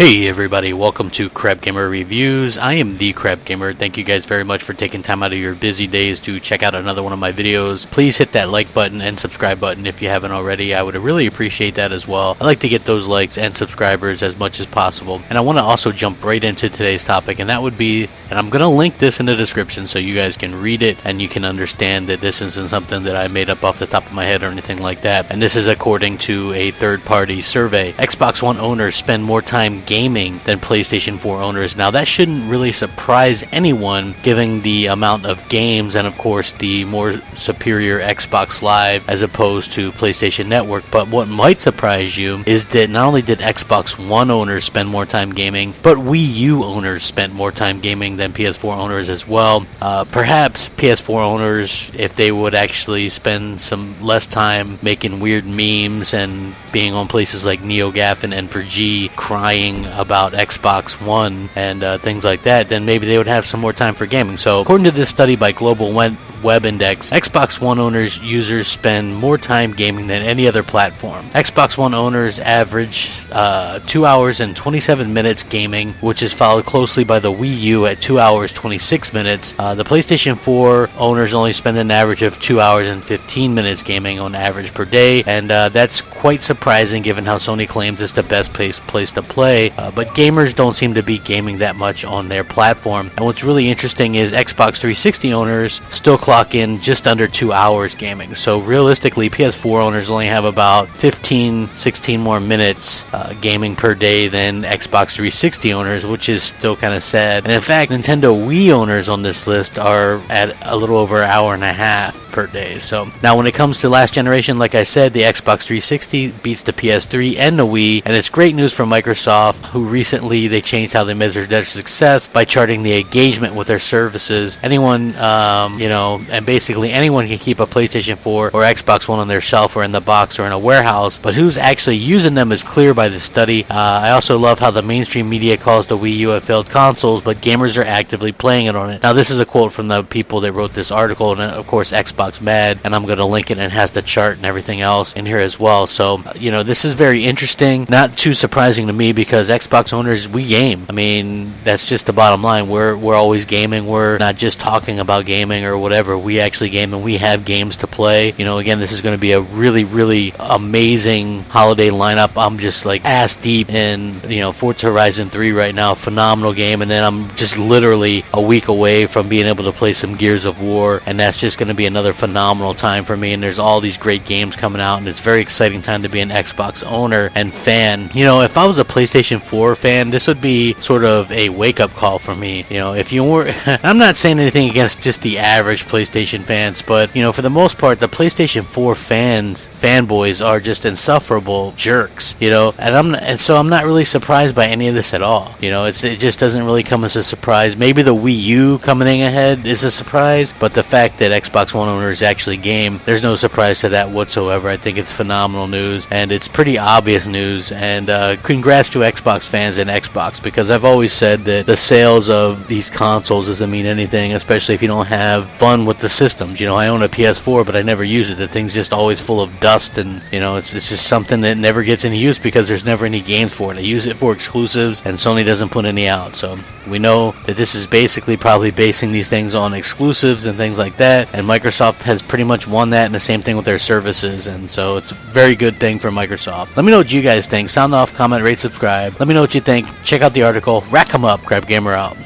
Hey everybody, welcome to Crab Gamer Reviews. I am the Crab Gamer. Thank you guys very much for taking time out of your busy days to check out another one of my videos. Please hit that like button and subscribe button if you haven't already. I would really appreciate that as well. I like to get those likes and subscribers as much as possible. And I want to also jump right into today's topic, and that would be, and I'm going to link this in the description so you guys can read it and you can understand that this isn't something that I made up off the top of my head or anything like that. And this is according to a third-party survey. Xbox One owners spend more time gaming than PlayStation 4 owners. Now that shouldn't really surprise anyone given the amount of games and of course the more superior Xbox Live as opposed to PlayStation Network. But what might surprise you is that not only did Xbox One owners spend more time gaming, but Wii U owners spent more time gaming than PS4 owners as well. Perhaps PS4 owners, if they would actually spend some less time making weird memes and being on places like NeoGAF and N4G crying about Xbox One and things like that, then maybe they would have some more time for gaming. So according to this study by Global Web Index, Xbox One users spend more time gaming than any other platform. Xbox One owners average 2 hours and 27 minutes gaming, which is followed closely by the Wii U at 2 hours 26 minutes. The PlayStation 4 owners only spend an average of 2 hours and 15 minutes gaming on average per day, and that's quite surprising given how Sony claims it's the best place to play, but gamers don't seem to be gaming that much on their platform. And what's really interesting is Xbox 360 owners still clock in just under 2 hours gaming. So realistically, PS4 owners only have about 15-16 more minutes gaming per day than Xbox 360 owners, which is still kind of sad. And in fact, Nintendo Wii owners on this list are at a little over an hour and a half per day. So now when it comes to last generation, like I said, the Xbox 360 beats the PS3 and the Wii, and it's great news for Microsoft, who recently they changed how they measure their success by charting the engagement with their services. Anyone, and basically anyone can keep a PlayStation 4 or Xbox One on their shelf or in the box or in a warehouse, but who's actually using them is clear by this study. I also love how the mainstream media calls the Wii U a failed consoles, but gamers are actively playing it on it. Now this is a quote from the people that wrote this article, and of course Xbox Mad, and I'm going to link it, and it has the chart and everything else in here as well. So this is very interesting, not too surprising to me because Xbox owners, we game. I mean, that's just the bottom line. We're always gaming. We're not just talking about gaming or whatever. We actually game, and we have games to play. Again, this is going to be a really, really amazing holiday lineup. I'm just like ass deep in Forza Horizon 3 right now. Phenomenal game, and then I'm just literally a week away from being able to play some Gears of War, and that's just going to be another phenomenal time for me. And there's all these great games coming out, and it's a very exciting time to be an Xbox owner and fan. If I was a PlayStation 4 fan, this would be sort of a wake-up call for me. If you were I'm not saying anything against just the average PlayStation fans, but for the most part, the PlayStation 4 fanboys are just insufferable jerks, and so I'm not really surprised by any of this at all. It just doesn't really come as a surprise. Maybe the Wii U coming ahead is a surprise, but the fact that Xbox One owners actually game, there's no surprise to that whatsoever. I think it's phenomenal news, and it's pretty obvious news, and congrats to Xbox fans and Xbox, because I've always said that the sales of these consoles doesn't mean anything, especially if you don't have fun with the systems. I own a PS4, but I never use it. The thing's just always full of dust, and it's just something that never gets any use because there's never any games for it. I use it for exclusives, and Sony doesn't put any out, so we know that this is basically probably basing these things on exclusives and things like that, and Microsoft has pretty much won that, and the same thing with their services, and so it's a very good thing for Microsoft. Let me know what you guys think. Sound off, comment, rate, subscribe. Let me know what you think. Check out the article. Rack 'em up. Crab Gamer out.